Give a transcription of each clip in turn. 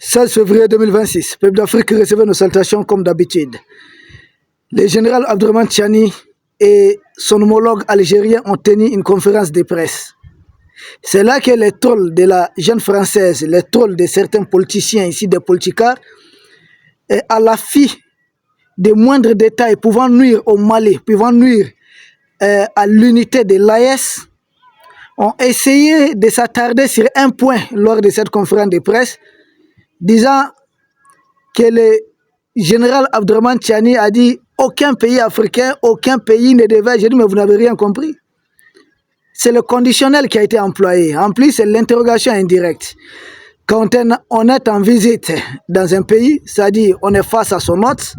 16 février 2026, peuple d'Afrique recevait nos salutations comme d'habitude. Le général Abdourahmane Tiani et son homologue algérien ont tenu une conférence de presse. C'est là que les trolls de la jeune française, les trolls de certains politiciens ici, des politicards, à l'affût des moindres détails pouvant nuire au Mali, pouvant nuire à l'unité de l'AES, ont essayé de s'attarder sur un point lors de cette conférence de presse, disant que le général Abdourahmane Tiani a dit aucun pays africain, aucun pays ne devait. J'ai dit mais vous n'avez rien compris. C'est le conditionnel qui a été employé. En plus, c'est l'interrogation indirecte. Quand on est en visite dans un pays, c'est-à-dire on est face à son hôte,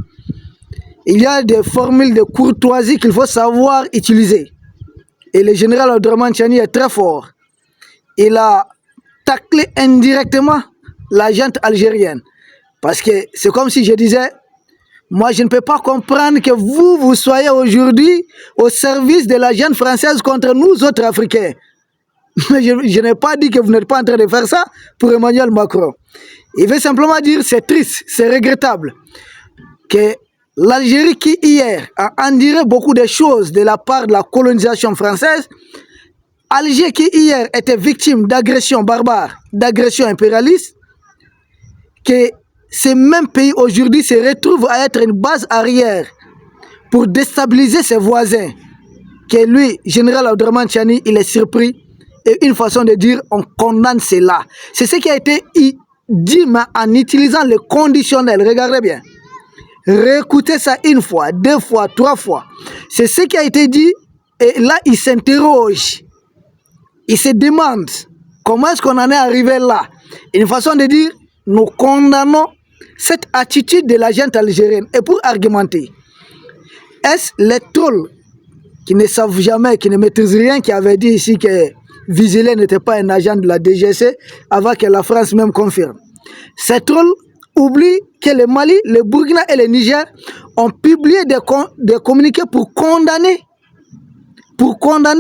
il y a des formules de courtoisie qu'il faut savoir utiliser. Et le général Abdourahmane Tiani est très fort. Il a taclé indirectement la gente algérienne. Parce que c'est comme si je disais, moi je ne peux pas comprendre que vous soyez aujourd'hui au service de la gente française contre nous autres Africains. Mais je n'ai pas dit que vous n'êtes pas en train de faire ça pour Emmanuel Macron. Il veut simplement dire c'est triste, c'est regrettable que l'Algérie qui hier a enduré beaucoup de choses de la part de la colonisation française, Alger qui hier était victime d'agressions barbares, d'agressions impérialistes, que ces mêmes pays aujourd'hui se retrouvent à être une base arrière pour déstabiliser ses voisins, que lui, général Abdourahmane Tiani, il est surpris. Et une façon de dire, on condamne cela. C'est ce qui a été dit, mais en utilisant le conditionnel. Regardez bien. Réécoutez ça une fois, deux fois, trois fois. C'est ce qui a été dit. Et là, il s'interroge. Il se demande comment est-ce qu'on en est arrivé là. Une façon de dire, nous condamnons cette attitude de la gente algérienne. Et pour argumenter, est-ce les trolls qui ne savent jamais, qui ne maîtrisent rien, qui avaient dit ici que Vigilé n'était pas un agent de la DGC avant que la France même confirme? Ces trolls oublient que le Mali, le Burkina et le Niger ont publié des communiqués pour condamner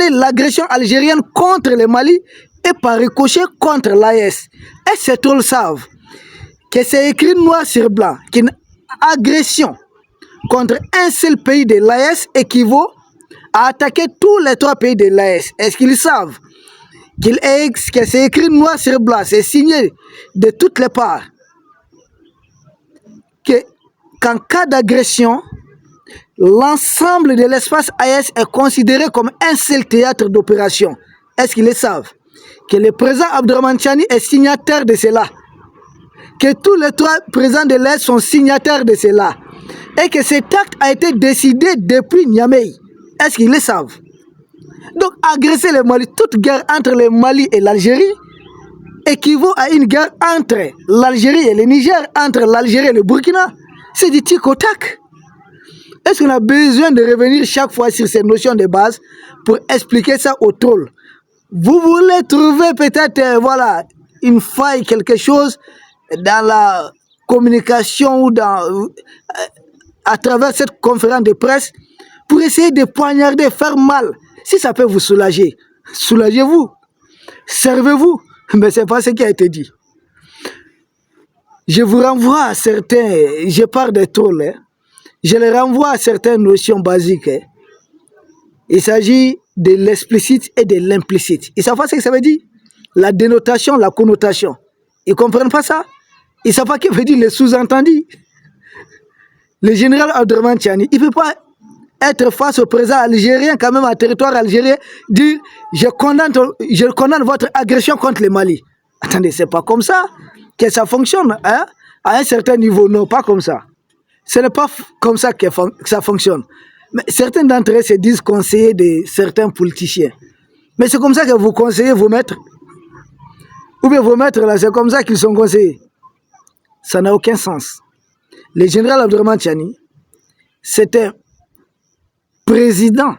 l'agression algérienne contre le Mali et par ricochet contre l'AES. Et ces trolls savent que c'est écrit noir sur blanc qu'une agression contre un seul pays de l'AES équivaut à attaquer tous les trois pays de l'AES. Est-ce qu'ils savent que c'est écrit noir sur blanc, c'est signé de toutes les parts, qu'en cas d'agression, l'ensemble de l'espace AES est considéré comme un seul théâtre d'opération? Est-ce qu'ils le savent? Que le président Abdourahmane Tiani est signataire de cela, que tous les trois présidents de l'Est sont signataires de cela, et que cet acte a été décidé depuis Niamey. Est-ce qu'ils le savent? Donc agresser le Mali, toute guerre entre le Mali et l'Algérie équivaut à une guerre entre l'Algérie et le Niger, entre l'Algérie et le Burkina. C'est du tic au tac. Est-ce qu'on a besoin de revenir chaque fois sur ces notions de base pour expliquer ça aux trolls? Vous voulez trouver peut-être voilà, une faille, quelque chose dans la communication ou à travers cette conférence de presse pour essayer de poignarder, faire mal. Si ça peut vous soulager, soulagez-vous, servez-vous, mais ce n'est pas ce qui a été dit. Je vous renvoie à certains, je parle des trolls, hein, je les renvoie à certaines notions basiques. Hein. Il s'agit de l'explicite et de l'implicite. Ils savent pas ce que ça veut dire? La dénotation, la connotation. Ils ne comprennent pas ça? Ils ne savent pas ce que veut dire le sous-entendu. Le général Abdourahmane Tiani, il ne peut pas être face au président algérien, quand même à territoire algérien, dire je condamne votre agression contre le Mali. Attendez, c'est pas comme ça que ça fonctionne, hein? À un certain niveau, non, pas comme ça. Ce n'est pas comme ça que ça fonctionne. Mais certains d'entre eux se disent conseillers de certains politiciens. Mais c'est comme ça que vous conseillez vos maîtres. Ou bien vos maîtres, là, c'est comme ça qu'ils sont conseillés. Ça n'a aucun sens. Le général Abdourahmane Tiani, c'était président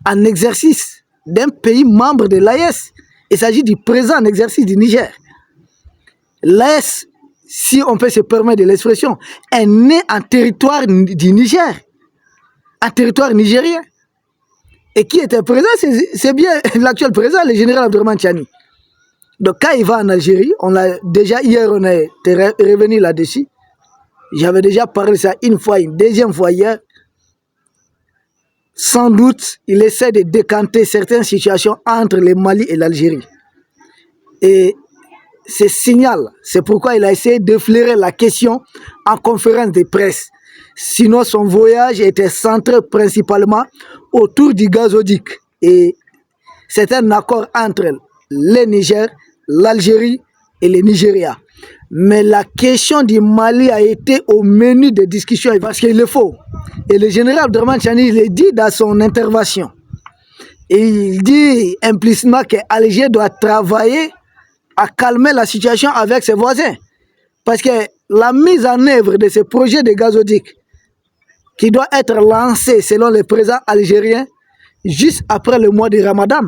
en exercice d'un pays membre de l'AES. Il s'agit du président en exercice du Niger. L'AES, si on peut se permettre de l'expression, est né en territoire du Niger, en territoire nigérien. Et qui était président? C'est bien l'actuel président, le général Abdourahmane Tiani. Donc quand il va en Algérie, on l'a déjà hier, on est revenu là-dessus. J'avais déjà parlé ça une fois, une deuxième fois hier. Sans doute, il essaie de décanter certaines situations entre le Mali et l'Algérie. Et ce signal, c'est pourquoi il a essayé d'effleurer la question en conférence de presse. Sinon, son voyage était centré principalement autour du gazoduc. Et c'est un accord entre le Niger, l'Algérie et le Nigeria. Mais la question du Mali a été au menu des discussions parce qu'il le faut. Et le général Abdourahmane Tiani le dit dans son intervention. Et il dit implicitement que l'Algérie doit travailler à calmer la situation avec ses voisins. Parce que la mise en œuvre de ce projet de gazoduc qui doit être lancé selon le président algérien juste après le mois de Ramadan.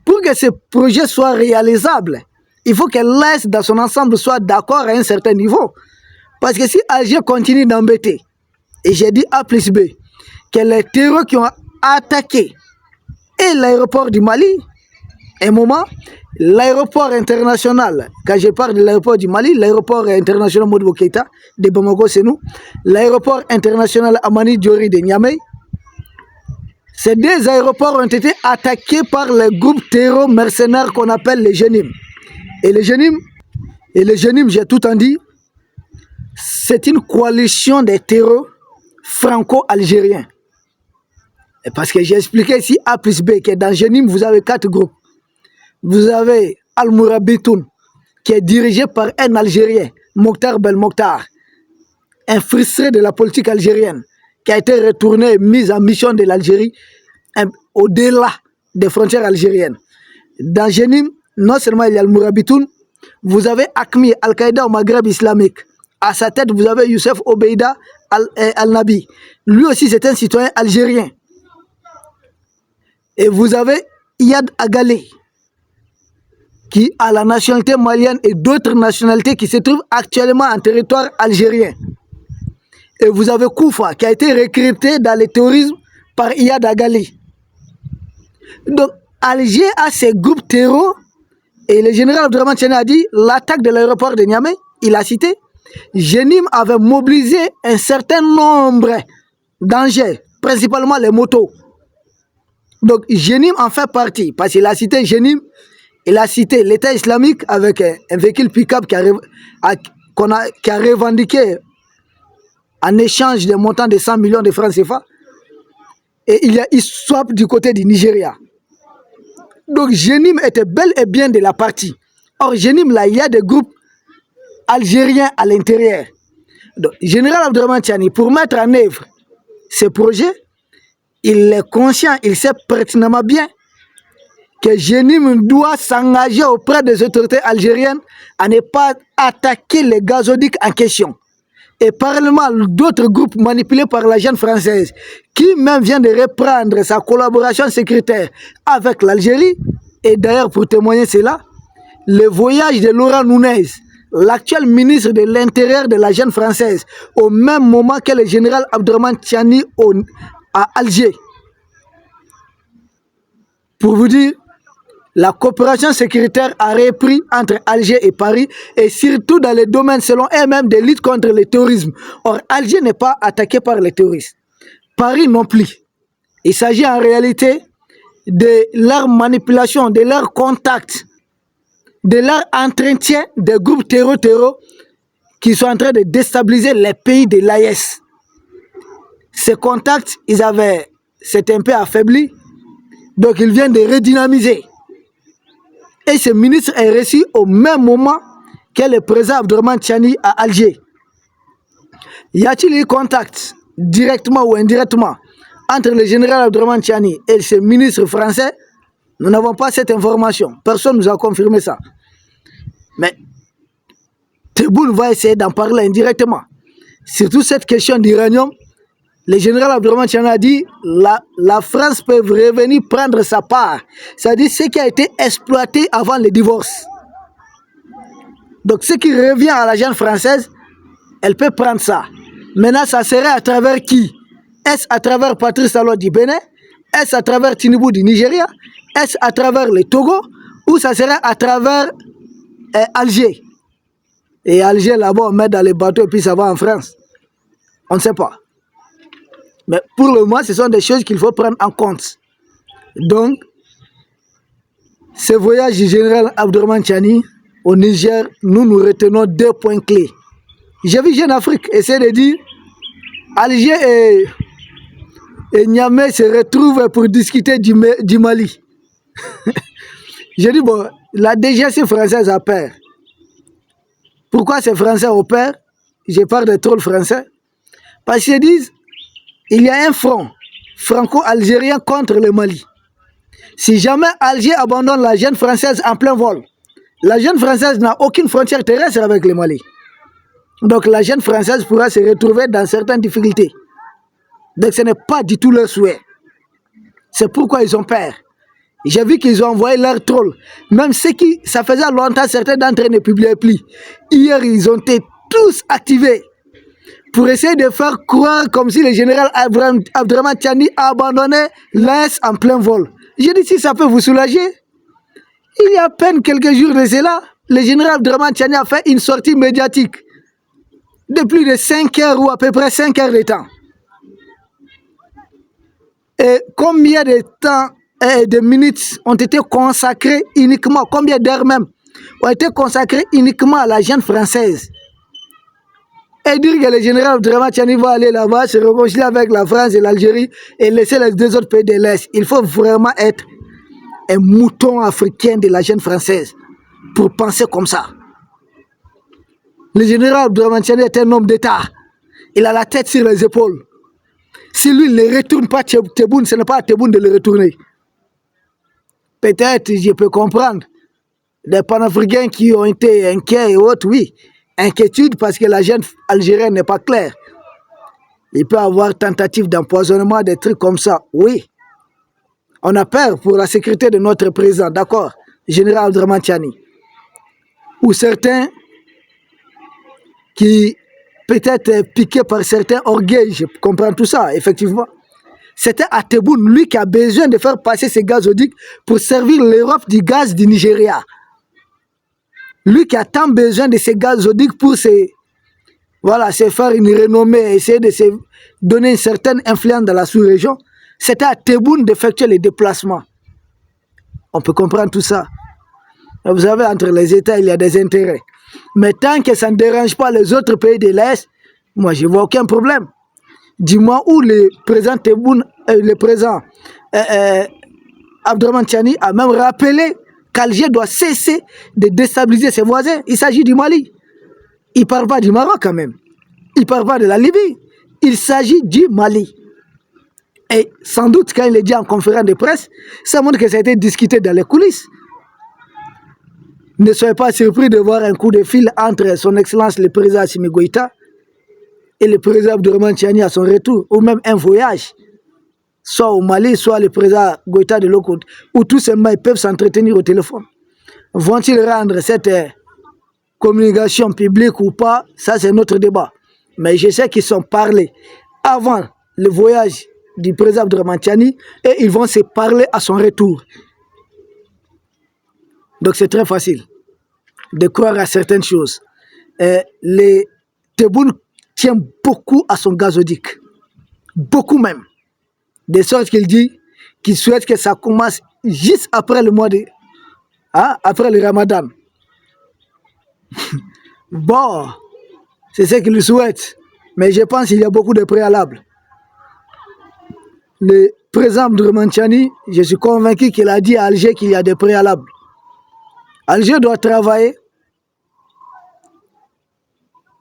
Pour que ce projet soit réalisable, il faut que l'Est dans son ensemble soit d'accord à un certain niveau. Parce que si Alger continue d'embêter, et j'ai dit A plus B, que les terroristes qui ont attaqué et l'aéroport du Mali, un moment, l'aéroport international, quand je parle de l'aéroport du Mali, l'aéroport international Modibo Keïta de Bamako, c'est nous, l'aéroport international Amani Diori de Niamey, ces deux aéroports ont été attaqués par les groupes terror mercenaires qu'on appelle les Jenim. Et les Jenim, j'ai tout en dit, c'est une coalition des terrors franco-algériens. Parce que j'ai expliqué ici A plus B, que dans Jenim, vous avez 4 groupes. Vous avez Al-Mourabitoun, qui est dirigé par un Algérien, Mokhtar Belmokhtar, un frustré de la politique algérienne, qui a été retourné et mis en mission de l'Algérie au-delà des frontières algériennes. Dans Jenim, non seulement il y a Al-Mourabitoun, vous avez Akmi, Al-Qaïda au Maghreb islamique. À sa tête, vous avez Youssef Obeida Al-Nabi. Lui aussi, c'est un citoyen algérien. Et vous avez Iyad Agalé, qui a la nationalité malienne et d'autres nationalités qui se trouvent actuellement en territoire algérien. Et vous avez Koufa, qui a été recruté dans le terrorisme par Iyad Agali. Donc, Alger a ses groupes terreaux, et le général Abdourahmane Tiani a dit l'attaque de l'aéroport de Niamey, il a cité, Jenim avait mobilisé un certain nombre d'engins, principalement les motos. Donc, Jenim en fait partie, parce qu'il a cité Jenim, il a cité l'État islamique avec un véhicule pick-up qui a revendiqué en échange des montants de 100 millions de francs CFA. Et il y a ISWAP du côté du Nigeria. Donc Jenim était bel et bien de la partie. Or Jenim, là, il y a des groupes algériens à l'intérieur. Donc, général Abdourahmane Tiani, pour mettre en œuvre ce projet, il est conscient, il sait pertinemment bien que Jenim doit s'engager auprès des autorités algériennes à ne pas attaquer les gazoducs en question. Et parallèlement, d'autres groupes manipulés par la jeune française, qui même vient de reprendre sa collaboration sécuritaire avec l'Algérie, et d'ailleurs pour témoigner cela, le voyage de Laurent Nunez, l'actuel ministre de l'Intérieur de la jeune française, au même moment que le général Abdourahmane Tiani à Alger. Pour vous dire, la coopération sécuritaire a repris entre Alger et Paris, et surtout dans les domaines selon eux-mêmes de lutte contre le terrorisme. Or, Alger n'est pas attaqué par les terroristes. Paris non plus. Il s'agit en réalité de leur manipulation, de leur contact, de leur entretien des groupes terror qui sont en train de déstabiliser les pays de l'AES. Ces contacts, c'est un peu affaibli, donc ils viennent de redynamiser. Et ce ministre est reçu au même moment que le président Abdourahmane Tiani à Alger. Y a-t-il eu contact, directement ou indirectement, entre le général Abdourahmane Tiani et ce ministre français? Nous n'avons pas cette information. Personne ne nous a confirmé ça. Mais Tebboune va essayer d'en parler indirectement. Surtout cette question d'uranium. Le général Abdourahmane Tiani a dit la France peut revenir prendre sa part. C'est-à-dire ce qui a été exploité avant le divorce. Donc ce qui revient à la jeune française, elle peut prendre ça. Maintenant, ça serait à travers qui? Est-ce à travers Patrice Talon du Bénin? Est-ce à travers Tinubu du Nigeria? Est-ce à travers le Togo? ou ça serait à travers Alger. Et Alger, là-bas, on met dans les bateaux et puis ça va en France. On ne sait pas. Mais pour le moment, ce sont des choses qu'il faut prendre en compte. Donc, ce voyage du général Abdourahmane Tiani au Niger, nous retenons 2 points clés. J'ai vu Jeune Afrique essayer de dire Alger et Niamey se retrouvent pour discuter du Mali. J'ai dit, bon, la DGC française a peur. Pourquoi ces Français ont peur? Je parle des trolls français. Parce qu'ils disent, il y a un front franco-algérien contre le Mali. Si jamais Alger abandonne la jeune française en plein vol, la jeune française n'a aucune frontière terrestre avec le Mali. Donc la jeune française pourra se retrouver dans certaines difficultés. Donc ce n'est pas du tout leur souhait. C'est pourquoi ils ont peur. J'ai vu qu'ils ont envoyé leurs trolls. Même ceux qui, ça faisait longtemps, certains d'entre eux ne publiaient plus. Hier, ils ont été tous activés pour essayer de faire croire comme si le général Abdourahmane Tiani a abandonné l'Est en plein vol. J'ai dit, si ça peut vous soulager, il y a à peine quelques jours de cela, le général Abdourahmane Tiani a fait une sortie médiatique de plus de 5 heures ou à peu près 5 heures de temps. Et combien de temps et de minutes ont été consacrés uniquement, combien d'heures même, ont été consacrés uniquement à la jeune française. Et dire que le général Abdourahmane Tiani va aller là-bas, se réconcilier avec la France et l'Algérie et laisser les 2 autres pays de l'Est. Il faut vraiment être un mouton africain de la jeune française pour penser comme ça. Le général Abdourahmane Tiani est un homme d'État. Il a la tête sur les épaules. Si lui ne retourne pas Tebboune, ce n'est pas à Tebboune de le retourner. Peut-être, je peux comprendre, des panafricains qui ont été inquiets et autres, oui. Inquiétude parce que la jeune algérienne n'est pas claire. Il peut y avoir tentative d'empoisonnement, des trucs comme ça, oui. On a peur pour la sécurité de notre président, d'accord, général Abdourahmane Tiani. Ou certains qui peut-être piqués par certains orgueils, je comprends tout ça, effectivement. C'était à Tebboune, lui qui a besoin de faire passer ces gazoducs pour servir l'Europe du gaz du Nigeria. Lui qui a tant besoin de ces gazoducs pour se faire une renommée, essayer de se donner une certaine influence dans la sous-région, c'était à Tebboune d'effectuer les déplacements. On peut comprendre tout ça. Et vous savez, entre les États, il y a des intérêts. Mais tant que ça ne dérange pas les autres pays de l'Est, moi, je ne vois aucun problème. Dis-moi où le président Tebboune, le président Abdourahmane Tiani a même rappelé qu'Alger doit cesser de déstabiliser ses voisins. Il s'agit du Mali. Il ne parle pas du Maroc quand même. Il ne parle pas de la Libye. Il s'agit du Mali. Et sans doute, quand il est dit en conférence de presse, ça montre que ça a été discuté dans les coulisses. Ne soyez pas surpris de voir un coup de fil entre son Excellence le président Assimi Goïta et le président Abdourahmane Tiani à son retour, ou même un voyage, soit au Mali, soit le président Goïta de l'autre côté, où tous ces mains peuvent s'entretenir au téléphone. Vont-ils rendre cette communication publique ou pas? Ça, c'est notre débat. Mais je sais qu'ils sont parlés avant le voyage du président Abdourahmane Tiani et ils vont se parler à son retour. Donc c'est très facile de croire à certaines choses. Le Tebboune tient beaucoup à son gazoduc. Beaucoup même. De sorte qu'il dit qu'il souhaite que ça commence juste après le mois de... après le Ramadan. Bon, c'est ce qu'il souhaite. Mais je pense qu'il y a beaucoup de préalables. Le président Abdourahmane Tiani, je suis convaincu qu'il a dit à Alger qu'il y a des préalables. Alger doit travailler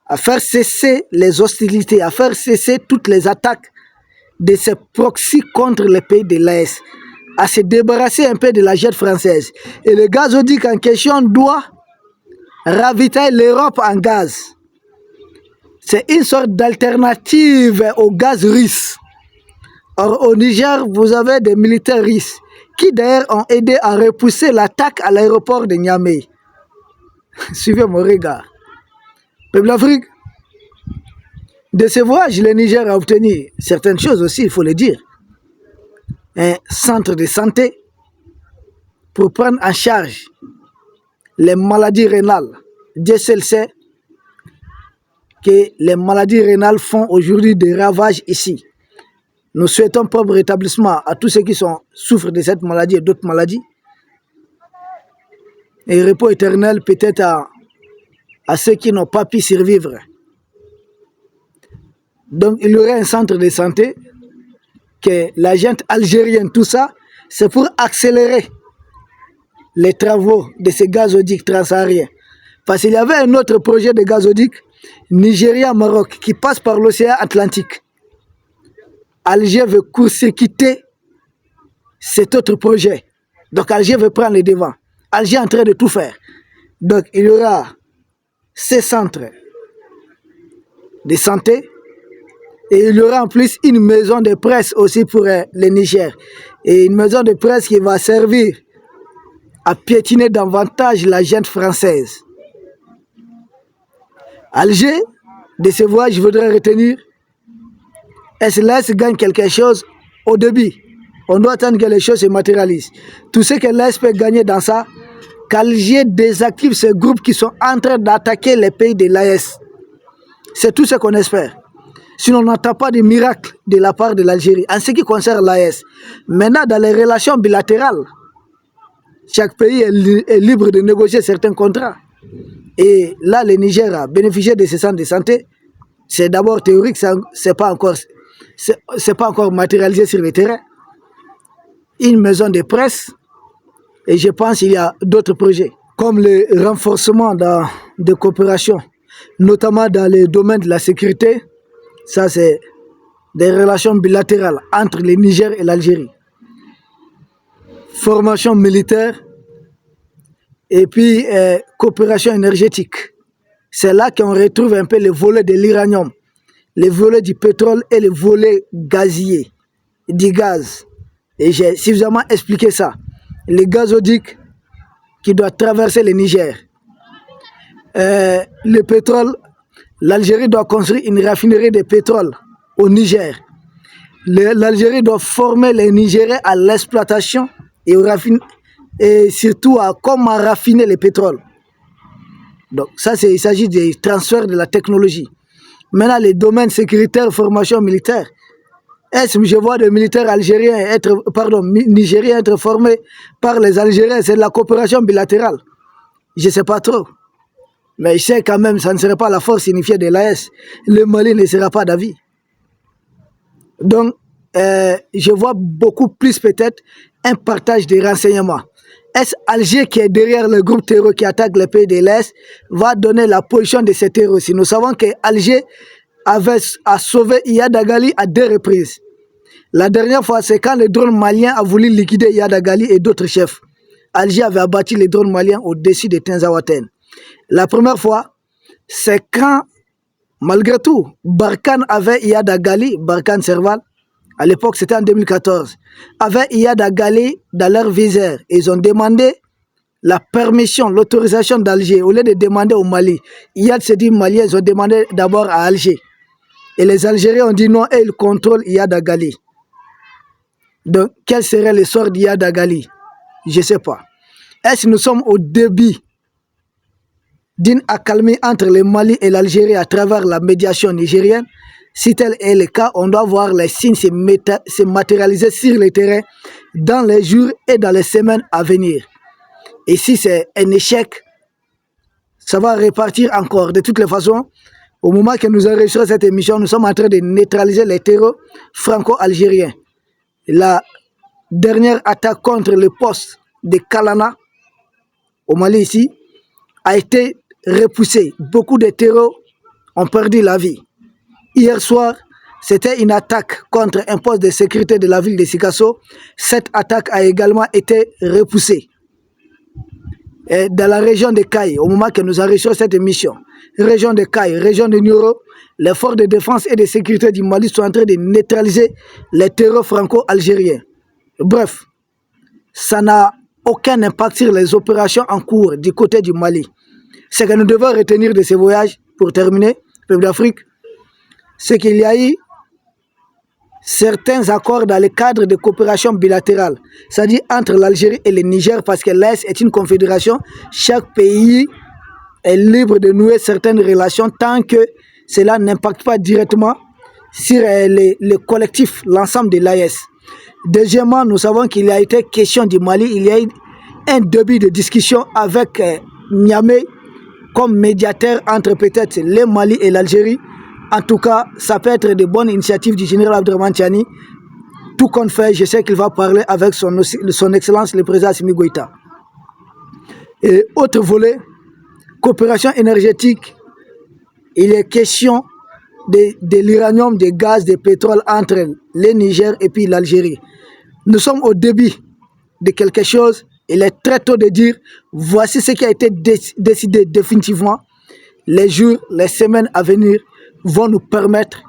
à faire cesser les hostilités, à faire cesser toutes les attaques de ces proxys contre les pays de l'Est, à se débarrasser un peu de la jette française. Et le gazoduc en question doit ravitailler l'Europe en gaz. C'est une sorte d'alternative au gaz russe. Or, au Niger, vous avez des militaires russes qui d'ailleurs ont aidé à repousser l'attaque à l'aéroport de Niamey. Suivez mon regard. Peuple d'Afrique, de ce voyage, le Niger a obtenu certaines choses aussi, il faut le dire. Un centre de santé, pour prendre en charge les maladies rénales. Dieu seul sait que les maladies rénales font aujourd'hui des ravages ici. Nous souhaitons propre rétablissement à tous ceux qui souffrent de cette maladie et d'autres maladies. Et repos éternel peut-être à ceux qui n'ont pas pu survivre. Donc il y aurait un centre de santé que la gente algérienne, tout ça, c'est pour accélérer les travaux de ces gazoducs transsahariens. Parce qu'il y avait un autre projet de gazoduc Nigeria-Maroc qui passe par l'océan Atlantique. Alger veut court-circuiter cet autre projet. Donc Alger veut prendre les devants. Alger est en train de tout faire. Donc il y aura ces centres de santé et il y aura en plus une maison de presse aussi pour le Niger. Et une maison de presse qui va servir à piétiner davantage la gente française. Alger, de ce voyage, je voudrais retenir, l'Est gagne quelque chose au début. On doit attendre que les choses se matérialisent. Tout ce que l'Est peut gagner dans ça, qu'Alger désactive ces groupes qui sont en train d'attaquer les pays de l'AES. C'est tout ce qu'on espère. Sinon, on n'attend pas de miracle de la part de l'Algérie. En ce qui concerne l'AES, maintenant, dans les relations bilatérales, chaque pays est libre de négocier certains contrats. Et là, le Niger a bénéficié de ces centres de santé. C'est d'abord théorique, ce n'est pas encore matérialisé sur le terrain. Une maison de presse, et je pense qu'il y a d'autres projets, comme le renforcement de coopération, notamment dans le domaine de la sécurité. Ça, c'est des relations bilatérales entre le Niger et l'Algérie. Formation militaire et puis coopération énergétique. C'est là qu'on retrouve un peu le volet de l'uranium, le volet du pétrole et le volet gazier, du gaz. Et j'ai suffisamment expliqué ça. Le gazoduc qui doit traverser le Niger. Le pétrole, l'Algérie doit construire une raffinerie de pétrole au Niger. L'Algérie doit former les Nigériens à l'exploitation et surtout à comment raffiner le pétrole. Donc ça, il s'agit du transfert de la technologie. Maintenant, les domaines sécuritaires, formation militaire. Est-ce que je vois des militaires nigériens être formés par les Algériens? C'est de la coopération bilatérale. Je ne sais pas trop. Mais je sais quand même que ça ne serait pas la force unifiée de l'AES. Le Mali ne sera pas d'avis. Donc, je vois beaucoup plus peut-être un partage des renseignements. Est-ce Alger qui est derrière le groupe terroriste qui attaque les pays de l'Est va donner la position de ces terroristes? Nous savons que Alger a sauvé Iyad Agali à 2 reprises. La dernière fois, c'est quand le drone malien a voulu liquider Iyad Agali et d'autres chefs. Alger avait abattu les drones maliens au-dessus de Tinzaouaten. La première fois, c'est quand, malgré tout, Barkhane avait Iyad Agali, Barkhane Serval, à l'époque c'était en 2014, avait Iyad Agali dans leur viseur. Ils ont demandé la permission, l'autorisation d'Alger, au lieu de demander au Mali. Iyad s'est dit malien, ils ont demandé d'abord à Alger. Et les Algériens ont dit non, et ils contrôlent Iyad Agali. Donc, quel serait le sort d'Iyad Agali? Je ne sais pas. Est-ce que nous sommes au début d'une accalmie entre le Mali et l'Algérie à travers la médiation nigérienne? Si tel est le cas, on doit voir les signes se matérialiser sur le terrain dans les jours et dans les semaines à venir. Et si c'est un échec, ça va repartir encore. De toutes les façons, au moment que nous enregistrons cette émission, nous sommes en train de neutraliser les terreaux franco-algériens. La dernière attaque contre le poste de Kalana, au Mali ici, a été repoussée. Beaucoup de terreaux ont perdu la vie. Hier soir, c'était une attaque contre un poste de sécurité de la ville de Sikasso. Cette attaque a également été repoussée. Et dans la région de Kaye, au moment que nous enregistrons cette émission, région de Kaye, région de Nioro, les forces de défense et de sécurité du Mali sont en train de neutraliser les terreurs franco-algériens. Bref, ça n'a aucun impact sur les opérations en cours du côté du Mali. Ce que nous devons retenir de ces voyages, pour terminer, peuple d'Afrique, c'est qu'il y a eu certains accords dans le cadre de coopération bilatérale, c'est-à-dire entre l'Algérie et le Niger, parce que l'AES est une confédération, chaque pays est libre de nouer certaines relations tant que cela n'impacte pas directement sur le collectif, l'ensemble de l'AES. Deuxièmement, nous savons qu'il a été question du Mali, il y a eu un début de discussion avec Niamey comme médiateur entre peut-être le Mali et l'Algérie. En tout cas, ça peut être de bonnes initiatives du général Abdourahmane Tiani. Tout compte fait, je sais qu'il va parler avec son excellence le président Assimi Goïta. Et autre volet, coopération énergétique, il est question de l'uranium, des gaz, des pétroles entre le Niger et puis l'Algérie. Nous sommes au début de quelque chose. Il est très tôt de dire, voici ce qui a été décidé définitivement. Les jours, les semaines à venir vont nous permettre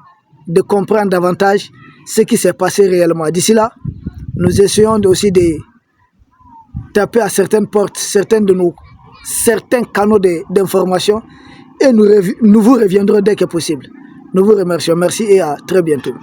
de comprendre davantage ce qui s'est passé réellement. D'ici là, nous essayons aussi de taper à certaines portes, certains canaux d'information et nous vous reviendrons dès que possible. Nous vous remercions. Merci et à très bientôt.